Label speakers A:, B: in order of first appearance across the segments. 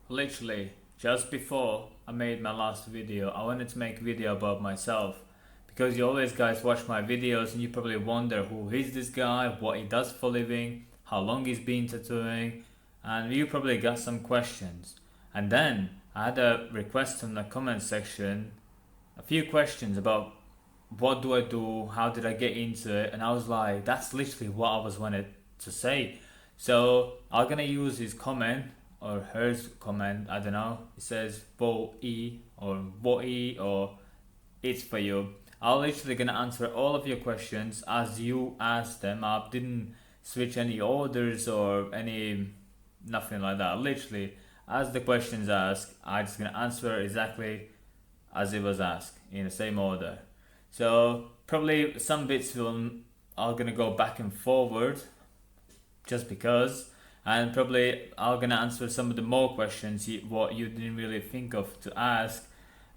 A: Literally, just before I made my last video, I wanted to make a video about myself because you always guys watch my videos and you probably wonder who is this guy, what he does for a living, how long he's been tattooing, and you probably got some questions. And then I had a request in the comment section, a few questions about what do I do, how did I get into it, and I was like, that's literally what I was wanted to say. So I'm gonna use his comment or hers comment. I don't know. It says "bo e" or "bo e" or "it's for you." I'm literally gonna answer all of your questions as you asked them. I didn't switch any orders or any nothing like that. Literally, as the questions asked, I'm just gonna answer exactly as it was asked in the same order. So probably some bits will are gonna go back and forward just because, and probably I'm gonna answer some of the more questions what you didn't really think of to ask,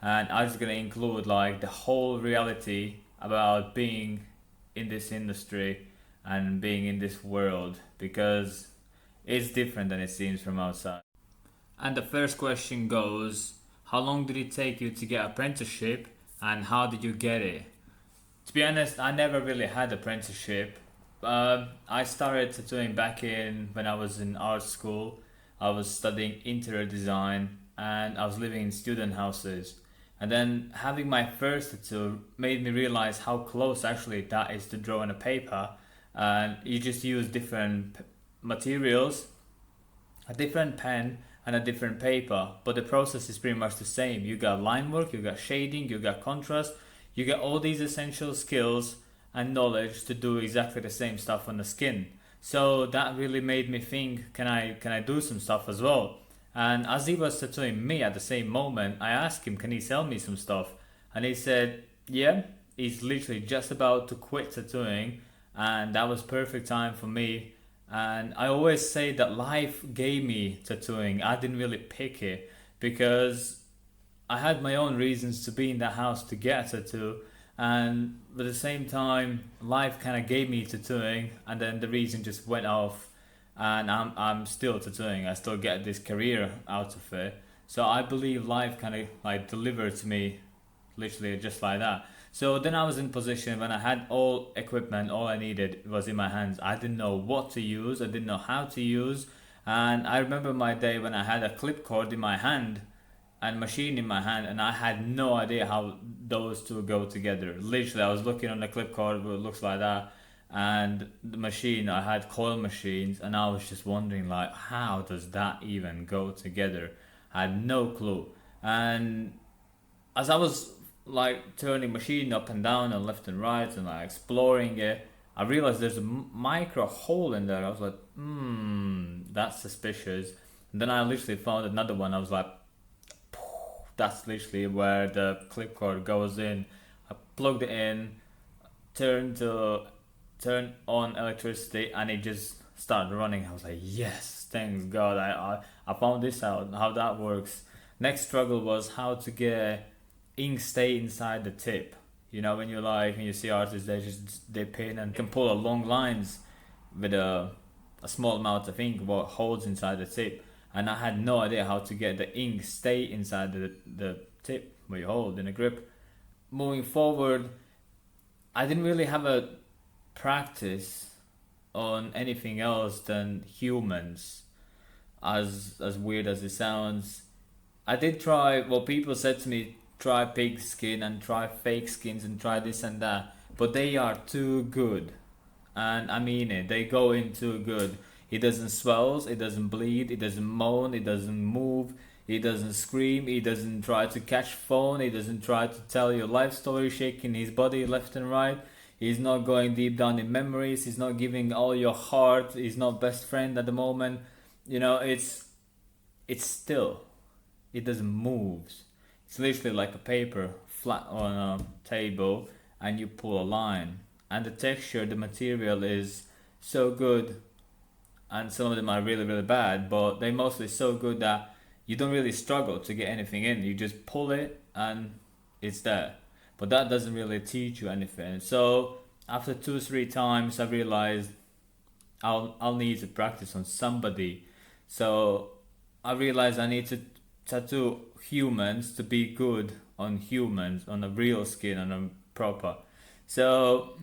A: and I'm just gonna include like the whole reality about being in this industry and being in this world because it's different than it seems from outside. And the first question goes, how long did it take you to get apprenticeship and how did you get it? To be honest, I never really had apprenticeship. I started tattooing back in when I was in art school. I was studying interior design and I was living in student houses. And then having my first tattoo made me realize how close actually that is to draw on a paper. And you just use different materials, a different pen, and a different paper, but the process is pretty much the same. You got line work, you got shading, you got contrast, you get all these essential skills and knowledge to do exactly the same stuff on the skin. So that really made me think, can I do some stuff as well? And as he was tattooing me at the same moment, I asked him, can he sell me some stuff? And he said, yeah, he's literally just about to quit tattooing, and that was perfect time for me. And I always say that life gave me tattooing. I didn't really pick it because I had my own reasons to be in that house to get a tattoo, and at the same time, life kind of gave me tattooing, and then the reason just went off, and I'm still tattooing. I still get this career out of it. So I believe life kind of like delivered to me, literally just like that. So then I was in position when I had all equipment, all I needed was in my hands. I didn't know what to use, I didn't know how to use, and I remember my day when I had a clip cord in my hand and machine in my hand, and I had no idea how those two go together. Literally, I was looking on the clip cord, it looks like that, and the machine. I had coil machines, and I was just wondering like, how does that even go together? I had no clue. And as I was like turning machine up and down and left and right and like exploring it, I realized there's a micro hole in there. I was like, that's suspicious. And then I literally found another one. I was like, that's literally where the clip cord goes in. I plugged it in, turn on electricity, and it just started running. I was like, yes, thanks God, I found this out, how that works. Next struggle was how to get ink stay inside the tip. You know, when you see artists, they pin and can pull a long lines with a small amount of ink what holds inside the tip, and I had no idea how to get the ink stay inside the tip where you hold in a grip. Moving forward, I didn't really have a practice on anything else than humans. As weird as it sounds, I did try. Well, people said to me, try pig skin and try fake skins and try this and that, but they are too good. And I mean it, they go in too good. It doesn't swell, it doesn't bleed, it doesn't moan, it doesn't move, it doesn't scream, it doesn't try to catch phone, it doesn't try to tell your life story, shaking his body left and right. He's not going deep down in memories, he's not giving all your heart, he's not best friend at the moment. You know, it's still. It doesn't move. It's literally like a paper flat on a table and you pull a line. And the texture, the material is so good, and some of them are really, really bad, but they're mostly so good that you don't really struggle to get anything in. You just pull it and it's there. But that doesn't really teach you anything. So after 2 or 3 times, I realized I'll need to practice on somebody. So I realized I need to tattoo humans to be good on humans, on a real skin, on a proper. So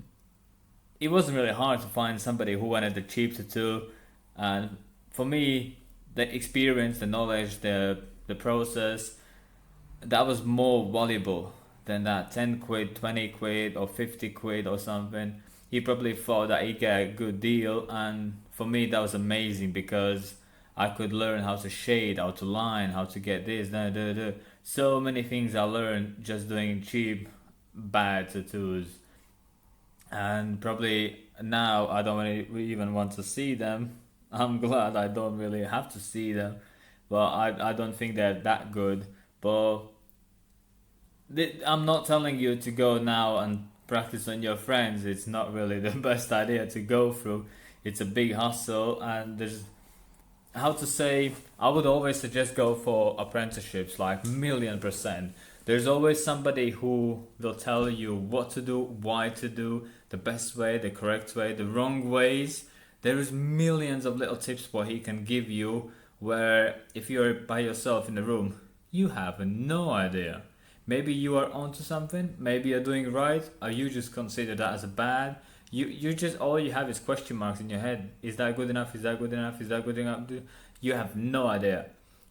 A: it wasn't really hard to find somebody who wanted the cheap tattoo, and for me, the experience, the knowledge, the process, that was more valuable than that 10 quid, 20 quid, or 50 quid or something. He probably thought that he get a good deal, and for me, that was amazing because I could learn how to shade, how to line, how to get this, da, da, da. So many things I learned just doing cheap, bad tattoos. And probably now I don't really even want to see them. I'm glad I don't really have to see them, but I don't think they're that good. But I'm not telling you to go now and practice on your friends. It's not really the best idea to go through. It's a big hustle, and there's how to say, I would always suggest go for apprenticeships, like million percent. There's always somebody who will tell you what to do, why to do, the best way, the correct way, the wrong ways. There is millions of little tips what he can give you, where if you're by yourself in the room, you have no idea. Maybe you are onto something, maybe you're doing right, or you just consider that as a bad. You just, all you have is question marks in your head. Is that good enough? Is that good enough? Is that good enough? You have no idea.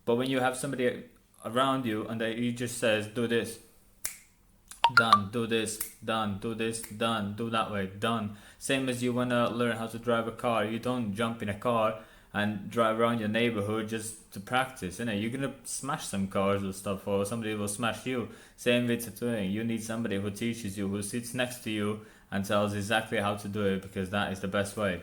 A: But when you have somebody around you and he just says, do this, done, do this, done, do this, done, do that way, done. Same as you wanna learn how to drive a car. You don't jump in a car and drive around your neighborhood just to practice. You know, you're gonna smash some cars or stuff, or somebody will smash you. Same with tattooing. You need somebody who teaches you, who sits next to you and tells exactly how to do it, because that is the best way.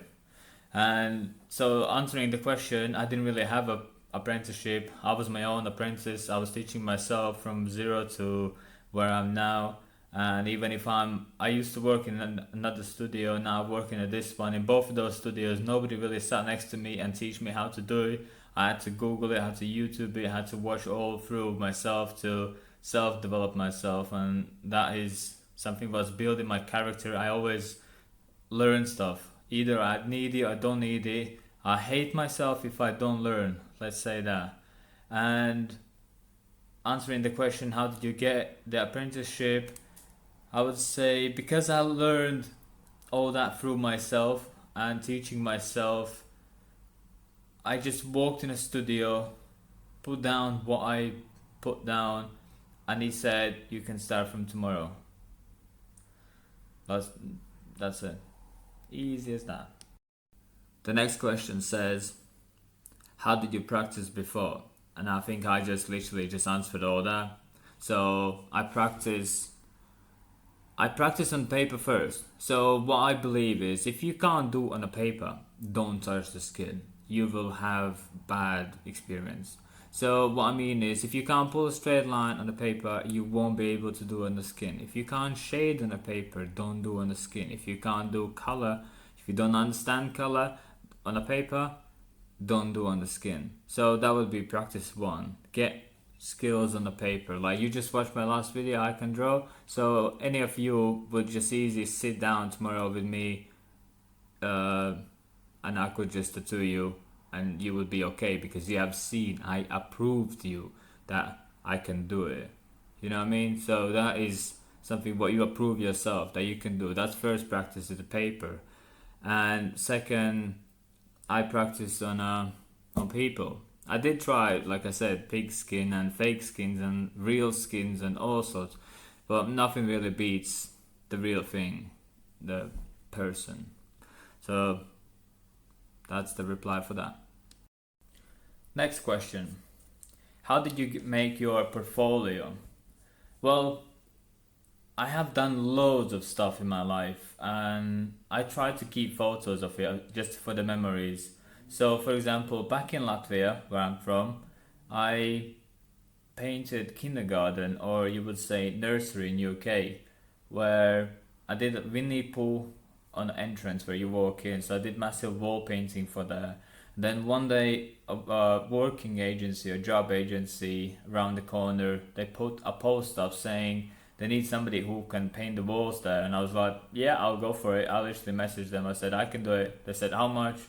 A: And so, answering the question, I didn't really have a apprenticeship. I was my own apprentice. I was teaching myself from zero to where I'm now. And even if I used to work in another studio, now I'm working at this one. In both of those studios, nobody really sat next to me and teach me how to do it. I had to Google it, I had to YouTube it, I had to watch all through myself to self-develop myself, and that is something that's building my character. I always learn stuff. Either I need it or I don't need it. I hate myself if I don't learn. Let's say that. And answering the question, how did you get the apprenticeship? I would say because I learned all that through myself and teaching myself, I just walked in a studio, put down what I put down, and he said, "You can start from tomorrow." That's that's it. Easy as that. The next question says, "How did you practice before?" And I think I just literally just answered all that. So I practice on paper first. So what I believe is if you can't do on a paper, don't touch the skin. You will have bad experience. So what I mean is if you can't pull a straight line on the paper, you won't be able to do on the skin. If you can't shade on a paper, don't do on the skin. If you can't do color, if you don't understand color on a paper, don't do on the skin. So that would be practice one. Get skills on the paper. Like you just watched my last video, I can draw. So any of you would just easily sit down tomorrow with me, and I could just tattoo you, and you would be okay because you have seen I approved you that I can do it. You know what I mean? So that is something what you approve yourself that you can do. That's first practice with the paper, and second, I practice on people. I did try, like I said, pig skin and fake skins and real skins and all sorts, but nothing really beats the real thing, the person. So that's the reply for that. Next question. How did you make your portfolio? Well, I have done loads of stuff in my life and I try to keep photos of it just for the memories. So, for example, back in Latvia, where I'm from, I painted kindergarten, or you would say nursery in UK, where I did Winnie Pooh on the entrance where you walk in. So I did massive wall painting for that. Then one day, a working agency, a job agency around the corner, they put a post up saying they need somebody who can paint the walls there. And I was like, yeah, I'll go for it. I literally messaged them. I said, I can do it. They said, how much?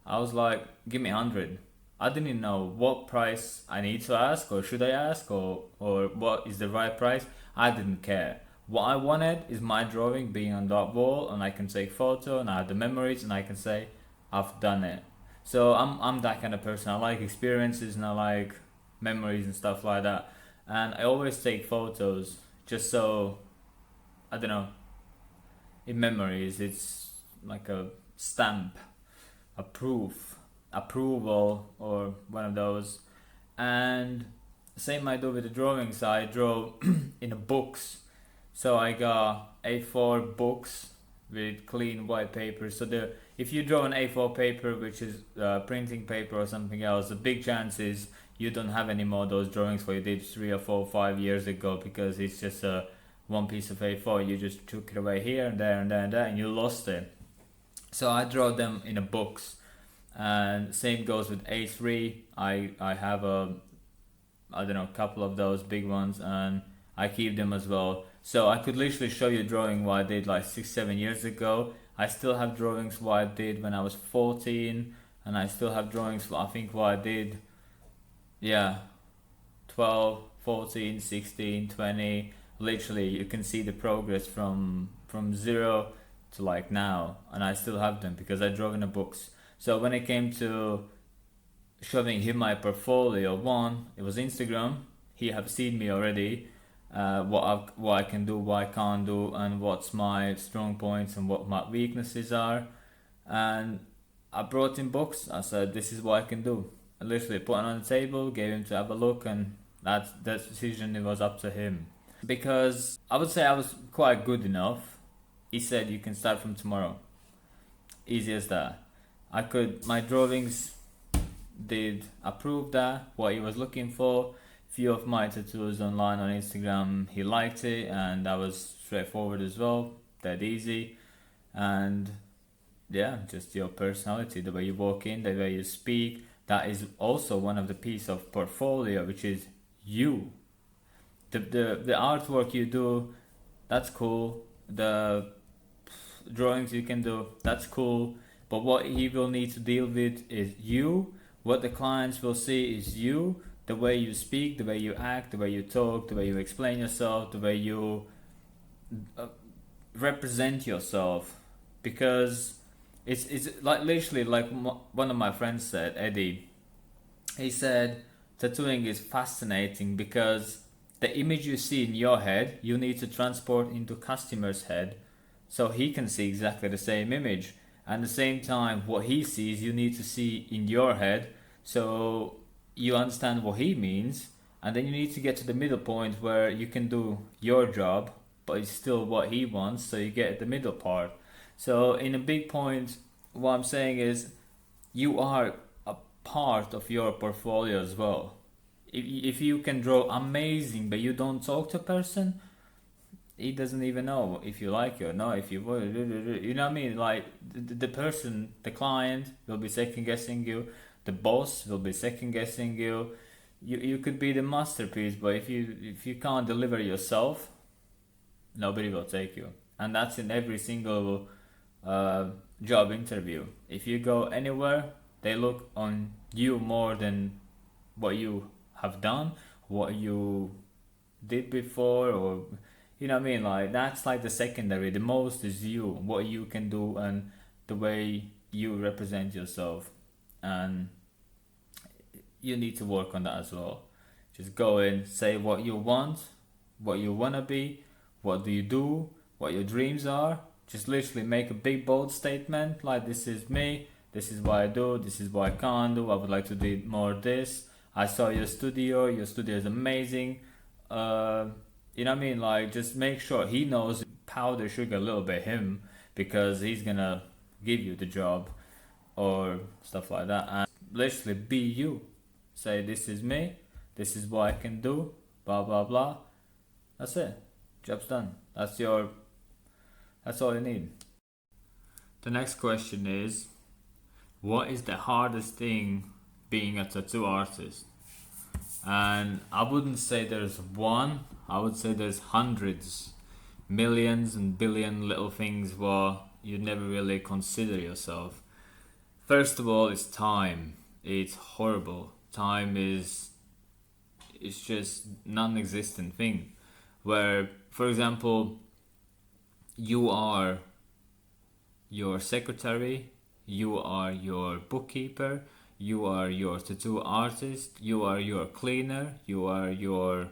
A: I was like, give me 100. I didn't know what price I need to ask, or should I ask, or what is the right price. I didn't care. What I wanted is my drawing being on that wall, and I can take photo, and I have the memories, and I can say, I've done it. So I'm that kind of person. I like experiences and I like memories and stuff like that. And I always take photos just so, I don't know, in memories it's like a stamp, a proof, approval, or one of those. And same I do with the drawings. I draw in the books, so I got A4 books with clean white paper. So the if you draw an A4 paper, which is printing paper or something else, the big chance is you don't have any more of those drawings what you did 3 or 4 or 5 years ago, because it's just a one piece of A4. You just took it away here and there and there and there, and you lost it. So I draw them in a books, and same goes with A3. I have a, I don't know, couple of those big ones, and I keep them as well. So I could literally show you a drawing what I did like 6 7 years ago. I still have drawings what I did when I was 14, and I still have drawings I think what I did, yeah, 12, 14, 16, 20. Literally you can see the progress from zero to like now, and I still have them because I draw in the books. So when it came to showing him my portfolio, one, it was Instagram. He have seen me already, what I can do, what I can't do, and what's my strong points and what my weaknesses are. And I brought him books. I said, this is what I can do. I literally put it on the table, gave him to have a look, and that decision, it was up to him. Because I would say I was quite good enough. He said you can start from tomorrow. Easy as that. My drawings did approve that, what he was looking for. Few of my tattoos online on Instagram, he liked it, and that was straightforward as well, that easy. And yeah, just your personality, the way you walk in, the way you speak, that is also one of the piece of portfolio, which is you. The artwork you do, that's cool. The drawings you can do, that's cool. But what he will need to deal with is you. What the clients will see is you, the way you speak, the way you act, the way you talk, the way you explain yourself, the way you represent yourself. Because it's like literally like one of my friends said, Eddie. He said tattooing is fascinating because the image you see in your head, you need to transport into customer's head, so he can see exactly the same image. And at the same time, what he sees, you need to see in your head, so you understand what he means. And then you need to get to the middle point where you can do your job, but it's still what he wants, so you get the middle part. So in a big point, what I'm saying is you are a part of your portfolio as well. If you can draw amazing but you don't talk to a person, he doesn't even know if you like it or not. If you know what I mean, like the person, the client will be second guessing you, the boss will be second guessing you. You could be the masterpiece, but if you can't deliver yourself, nobody will take you. And that's in every single job interview. If you go anywhere, they look on you more than what you have done, what you did before, or you know what I mean. Like that's like the secondary. The most is you, what you can do, and the way you represent yourself. And you need to work on that as well. Just go in, say what you want, what you wanna be, what do you do, what your dreams are. Just literally make a big bold statement like, this is me, this is what I do, this is what I can't do, I would like to do more of this. I saw your studio is amazing. You know what I mean? Like just make sure he knows powder sugar a little bit him, because he's gonna give you the job or stuff like that. And literally be you. Say, this is me, this is what I can do, blah blah blah. That's it. Job's done. That's all you need. The next question is, what is the hardest thing being a tattoo artist? And I wouldn't say there's one, I would say there's hundreds, millions and billion little things where you never really consider yourself. First of all, it's time. It's horrible. Time is it's just non-existent thing. Where, for example, you are your secretary, you are your bookkeeper, you are your tattoo artist, you are your cleaner, you are your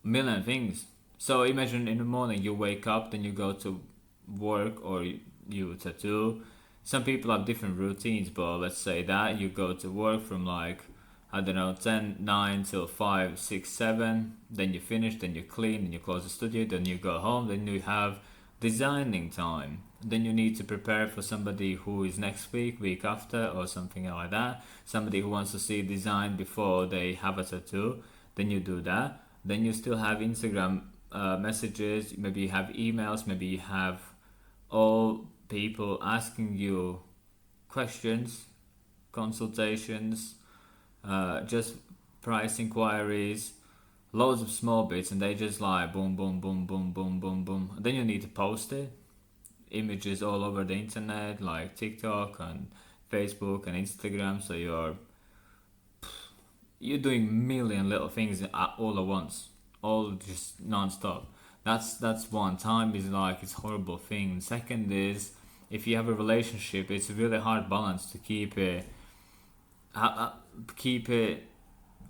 A: million things. So imagine in the morning you wake up, then you go to work or you tattoo. Some people have different routines, but let's say that you go to work from like, I don't know, 10, 9 till 5, 6, 7. Then you finish, then you clean, then you close the studio, then you go home, then you have designing time. Then you need to prepare for somebody who is next week, week after, or something like that. Somebody who wants to see design before they have a tattoo. Then you do that. Then you still have Instagram messages, maybe you have emails, maybe you have all people asking you questions, consultations, just price inquiries, loads of small bits, and they just like boom, boom, boom, boom, boom, boom, boom. And then you need to post it. Images all over the internet, like TikTok and Facebook and Instagram. So you're doing million little things all at once, all just non-stop. That's one. Time is like it's horrible thing. Second is, if you have a relationship, it's a really hard balance to keep it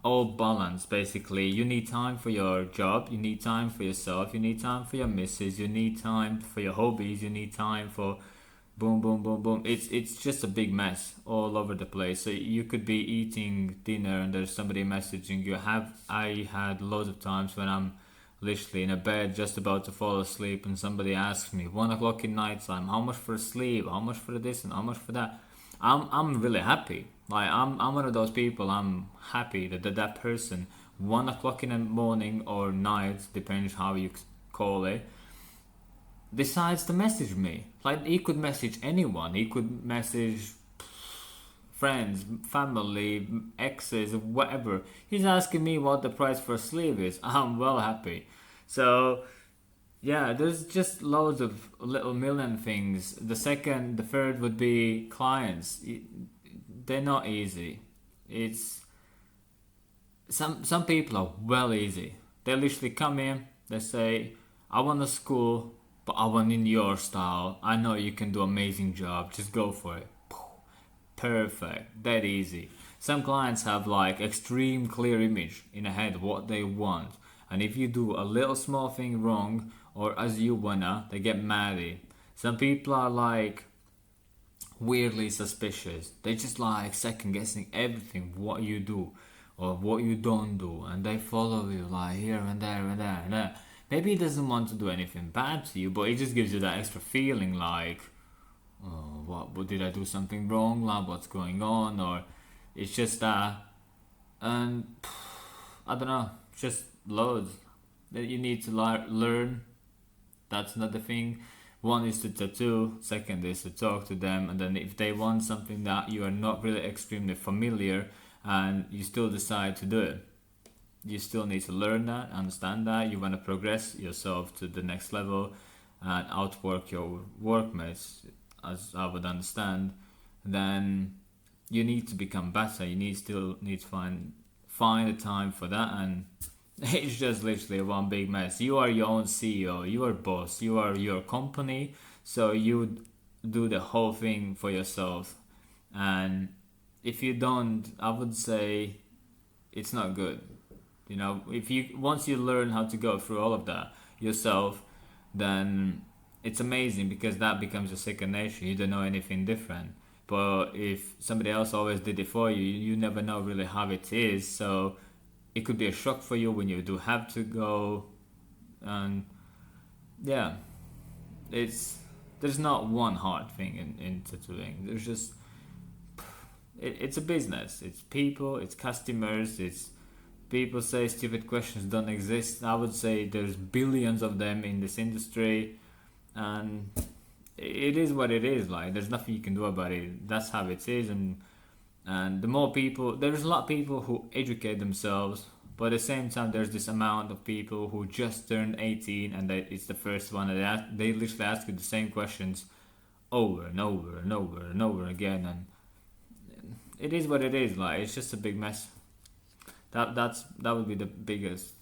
A: all balanced. Basically, you need time for your job, you need time for yourself, you need time for your missus, you need time for your hobbies, you need time for boom, boom, boom, boom. It's just a big mess all over the place. So you could be eating dinner and there's somebody messaging you. I had loads of times when I'm literally in a bed just about to fall asleep and somebody asks me 1 o'clock in night time, how much for sleep, how much for this and how much for that. I'm really happy. Like I'm one of those people. I'm happy that person 1 o'clock in the morning or night, depends how you call it, decides to message me. Like he could message anyone. He could message friends, family, exes, whatever. He's asking me what the price for a sleeve is. I'm well happy. So yeah, there's just loads of little million things. The third would be clients. They're not easy. It's some people are well easy. They literally come in. They say, "I want a school, but I want in your style. I know you can do amazing job. Just go for it." Perfect. That easy. Some clients have like extreme clear image in a head what they want, and if you do a little small thing wrong or as you wanna, they get mad. Some people are like weirdly suspicious. They just like second guessing everything what you do or what you don't do, and they follow you like here and there and there and there. Maybe he doesn't want to do anything bad to you, but it just gives you that extra feeling like, oh, what did I do something wrong? Like, what's going on? Or it's just that, and I don't know, just loads that you need to learn. That's another thing. One is to tattoo, second is to talk to them, and then if they want something that you are not really extremely familiar and you still decide to do it, you still need to learn that, understand that. You want to progress yourself to the next level and outwork your workmates, as I would understand. Then you need to become better. You still need to find the time for that, and it's just literally one big mess. You are your own CEO, you are boss, you are your company, so you do the whole thing for yourself. And if you don't, I would say it's not good. You know, if you once you learn how to go through all of that yourself, then it's amazing because that becomes a second nature. You don't know anything different. But if somebody else always did it for you, you never know really how it is. So it could be a shock for you when you do have to go. And yeah, there's not one hard thing in tattooing. There's just it's a business. It's people, it's customers, it's people say stupid questions don't exist. I would say there's billions of them in this industry, and it is what it is. Like there's nothing you can do about it. That's how it is, and the more people, there's a lot of people who educate themselves, but at the same time there's this amount of people who just turned 18 and it's the first one that they literally ask you the same questions over and over and over and over again, and it is what it is. Like, it's just a big mess. That would be the biggest,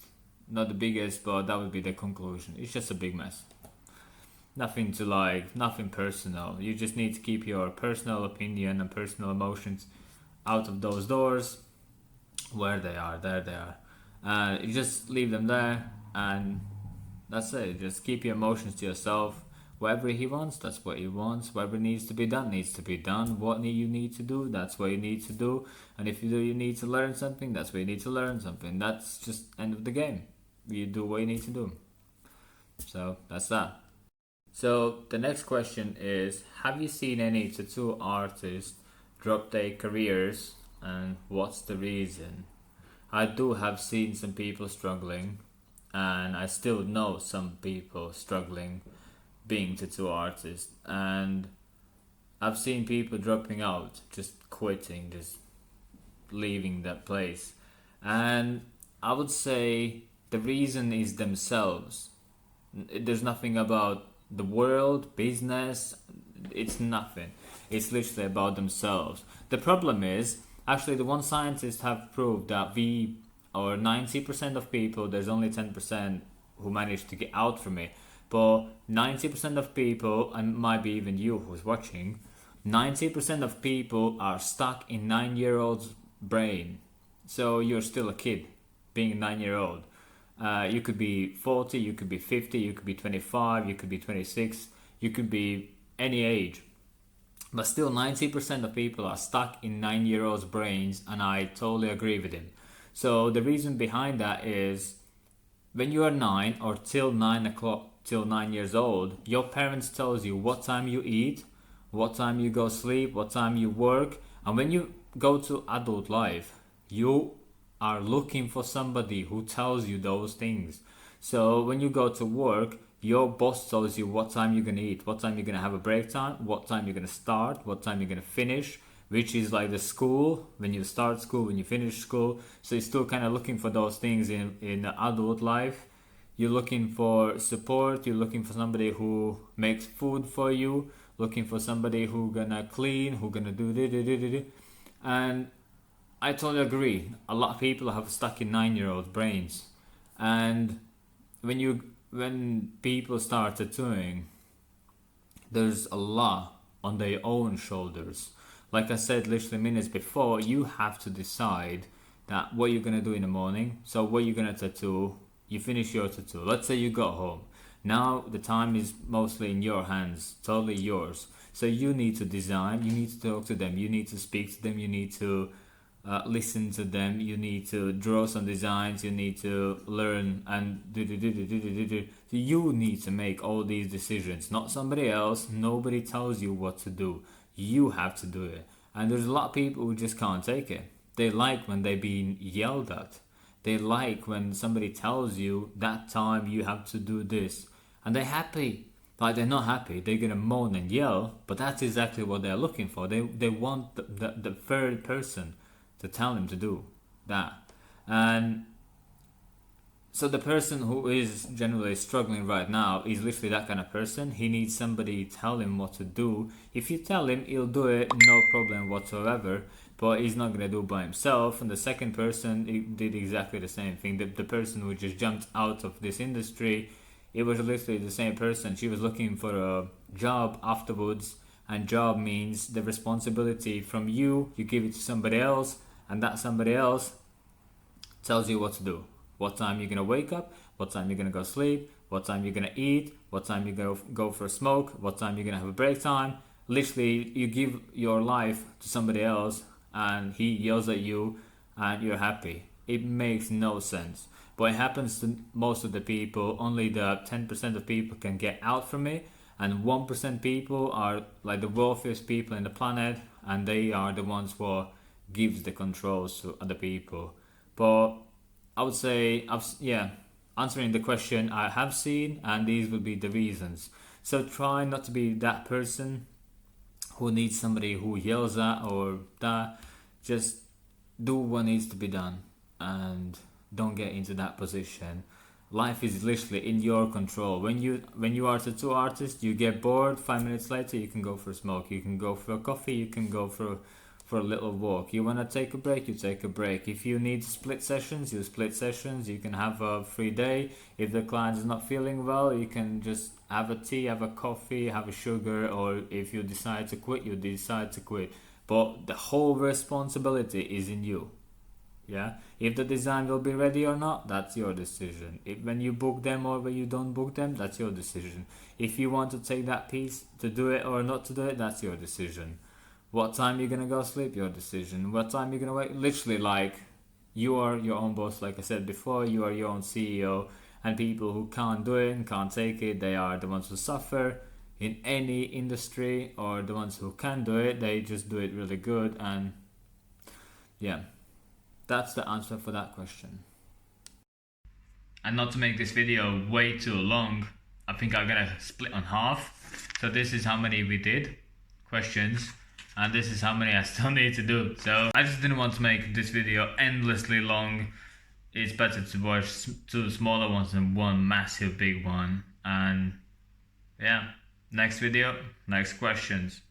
A: not the biggest, but that would be the conclusion. It's just a big mess. Nothing to like, nothing personal. You just need to keep your personal opinion and personal emotions out of those doors. Where they are, there they are. And you just leave them there, and that's it. Just keep your emotions to yourself. Whatever he wants, that's what he wants. Whatever needs to be done, needs to be done. What you need to do, that's what you need to do. And if you need to learn something, that's what you need to learn something. That's just end of the game. You do what you need to do. So that's that. So the next question is, have you seen any tattoo artists drop their careers, and what's the reason? I do have seen some people struggling, and I still know some people struggling being tattoo artists, and I've seen people dropping out, just quitting, just leaving that place. And I would say the reason is themselves. There's nothing about the world, business, it's nothing. It's literally about themselves. The problem is, actually, the one scientists have proved that 90% of people, there's only 10% who manage to get out from it. But 90% of people, and might be even you who's watching, 90% of people are stuck in 9-year-old's brain. So you're still a kid, being a 9-year-old. You could be 40, you could be 50, you could be 25, you could be 26, you could be any age. But still 90% of people are stuck in 9-year-olds' brains, and I totally agree with him. So the reason behind that is, when you are 9 or till 9 o'clock, till 9 years old, your parents tells you what time you eat, what time you go sleep, what time you work. And when you go to adult life, you are looking for somebody who tells you those things. So when you go to work, your boss tells you what time you're going to eat, what time you're going to have a break time, what time you're going to start, what time you're going to finish, which is like the school, when you start school, when you finish school. So you're still kind of looking for those things in adult life. You're looking for support, you're looking for somebody who makes food for you, looking for somebody who gonna clean, who gonna do. And I totally agree. A lot of people have stuck in 9-year-old brains. And when people start tattooing, there's a lot on their own shoulders. Like I said literally minutes before, you have to decide that what you're gonna do in the morning. So what you're gonna tattoo, you finish your tattoo. Let's say you got home. Now the time is mostly in your hands, totally yours. So you need to design, you need to talk to them, you need to speak to them, you need to listen to them, you need to draw some designs, you need to learn and do. So you need to make all these decisions, not somebody else. Nobody tells you what to do. You have to do it. And there's a lot of people who just can't take it. They like when they're being yelled at. They like when somebody tells you that time you have to do this. And they're happy. Like, they're not happy. They're going to moan and yell. But that's exactly what they're looking for. They want the third person to tell them to do that. And so the person who is generally struggling right now is literally that kind of person. He needs somebody to tell him what to do. If you tell him, he'll do it, no problem whatsoever. But he's not going to do it by himself. And the second person, he did exactly the same thing. The person who just jumped out of this industry, it was literally the same person. She was looking for a job afterwards. And job means the responsibility from you give it to somebody else. And that somebody else tells you what to do. What time you're going to wake up, what time you're going to go sleep, what time you're going to eat, what time you're going to go for a smoke, what time you're going to have a break time. Literally, you give your life to somebody else and he yells at you and you're happy. It makes no sense. But it happens to most of the people. Only the 10% of people can get out from it. And 1% people are like the wealthiest people in the planet. And they are the ones who gives the controls to other people. But I would say, answering the question, I have seen, and these would be the reasons. So try not to be that person who needs somebody who yells at or that. Just do what needs to be done and don't get into that position. Life is literally in your control. When you are a tattoo artist, you get bored, 5 minutes later you can go for a smoke, you can go for a coffee, you can go for for a little walk. You want to take a break, you take a break. If you need split sessions, you split sessions. You can have a free day. If the client is not feeling well, you can just have a tea, have a coffee, have a sugar, or if you decide to quit, you decide to quit. But the whole responsibility is in you. Yeah, if the design will be ready or not, that's your decision. If when you book them or when you don't book them, that's your decision. If you want to take that piece to do it or not to do it, that's your decision. What time you're gonna go sleep, your decision. What time you're gonna wake, literally, like, you are your own boss. Like I said before, you are your own CEO, and people who can't do it and can't take it, they are the ones who suffer in any industry, or the ones who can do it, they just do it really good. And yeah, that's the answer for that question. And not to make this video way too long, I think I'm gonna split on half. So this is how many we did, questions, and this is how many I still need to do. So I just didn't want to make this video endlessly long. It's better to watch two smaller ones than one massive big one. And yeah, next video, next questions.